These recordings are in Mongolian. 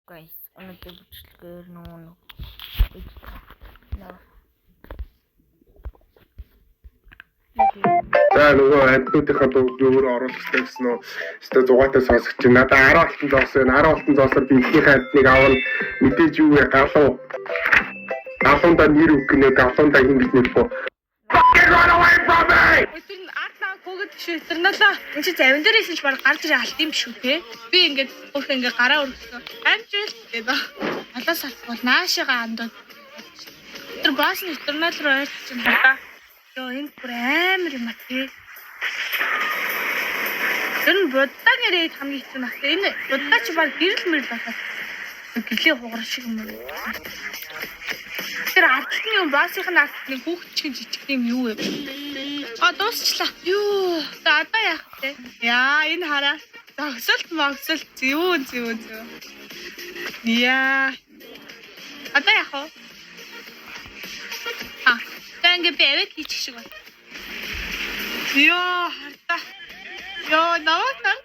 Guys, өнөөдөр бичлэгээр нөө За нөгөө альбуудынхаа дууг өөр оруулах гэсэн нөө өстө зугаатай сонсох чинь надад 10 алтан зоос байна. 10 алтан зоосоор би ихнийхээ альбныг авна. Мэдээж юу вэ? Галуунда нэр үг гинэ галуунда хин гэж нэрхүү. Run away from me! Тэр атлаа гогд шүү. Тэр налаа энэ чи завин дээрээс ч баг гарч ирээ алт юм шүү те. Би ингээд өөрхөн ингээд гараа өргөсөн. Амжилт гэдэг. Алаас албал наашаага андууд. Тэр баасны интернет руу ойрч чинь хаа. Йоо энэ бүр амар юм аа те. Энэ боддаг нэрээ хамгийн хэцүү нах. Энэ боддаг чи баг гэрэл мэрэл болоод гэлээ хугар шиг юм. Тэр ардтны юм баасынх нь ардтны хүүхд чинь жижиг юм юу вэ? А дуусчлаа. Юу одоо яах вэ? Яа энэ хараа. Зогсолт зүү. Яа. Одоо яах вэ? Ингээ бэвэт хийчих шиг байна. Йоо хартаа. Йоо наваа.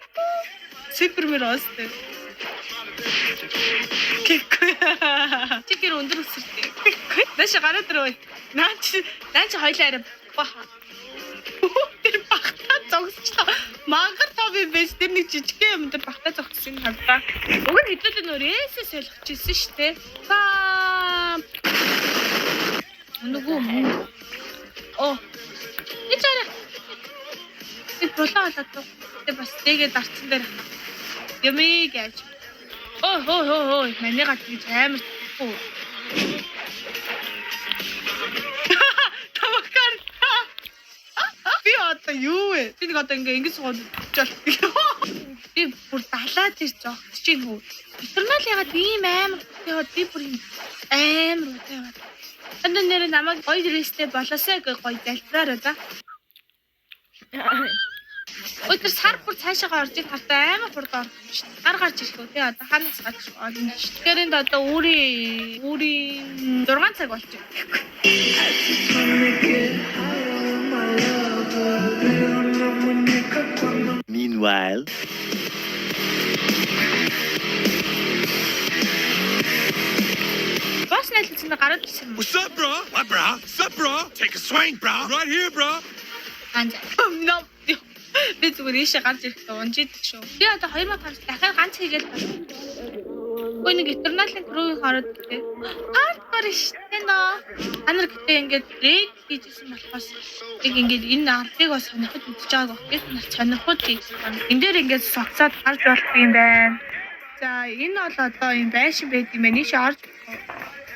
Супермэр оостэй. Кэкгүй. Чигэр өндөр өсөртэй. Нааш гараад ирээ. Наач хоёлаа арай баха. Тэр бахта зогсчлаа. Мангар тав юм биш. Тэр нэг жижигхэн юм дээр бахта зогссон юм хадаа. Уг нь хэдүүлээ нөрөөсөө солихч ирсэн шүү дээ. Нөгөө мөн. Оо. Ичаарэ. Би булаа болоод тэ бас тэгээд дарцсан дээр. Юмий гэж. Оо. Манайгаа тэгж амар туу. Тавакар. Би одоо юу вэ? Би нэг одоо ингэ суугаад чал. Би бүр далаад ир зогсож чинь хөө. Интернет ягаад ийм амар яваад би бүр амар удаа. Энд нэр намайг гоё дэрэстэй болоосай гэж гоё залбираа да. Өдөр сар бүр цаашаа орж ир хартаа амар хурд орж шүү дээ. Гар гарч ирэх үү те одоо ханаас гадагш олно шүү. Тэгэхээр энд одоо өөрийн 6 цаг болж байна. Meanwhile, Бас нэлээд гараад ирсэн. what's up, bro? What, bro? What's up, bro? Take a swing, bro. Right here, bro. Ганц. Би зүгээр ийшээ гарч ирэхдээ унжиддаг шүү. Би одоо 2 маа дахиад ганц хийгээл байна. Гүй нэг интернетийн крүүгийн хараад тээ. Хардкор штэ нөө. Анар гэтээ ингээд рейд хийжсэн болохоос яг ингээд энэ ардыг бас сонирхож үзэж байгааг багт нар сонирхож хийсэн. Энд дээр ингээд соцоод гарч болох юм байна. За энэ бол одоо юм байшин байд юм байна. Ийшээ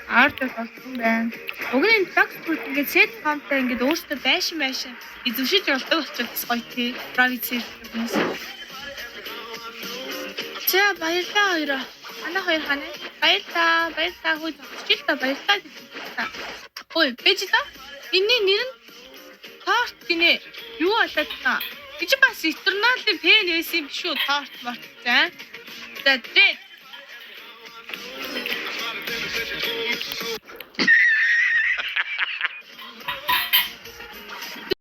ард болсон байна. Уг нь таксбург ингээд сет комптой ингээд өөртөө байшин эзэмшиж болдог болчихсон гоё тий. Privacy хүмүүс. За баярлалаа хоёроо. Манай хоёр ханаа. Баярлалаа хүү зогсчих та баярлалаа гэж та. Ой, бэж та. Энийн нэр нь торт гинэ. Юу болоод та? Би ч бас интернетийн пен байсан юм биш үү? Торт март заа. За дээ.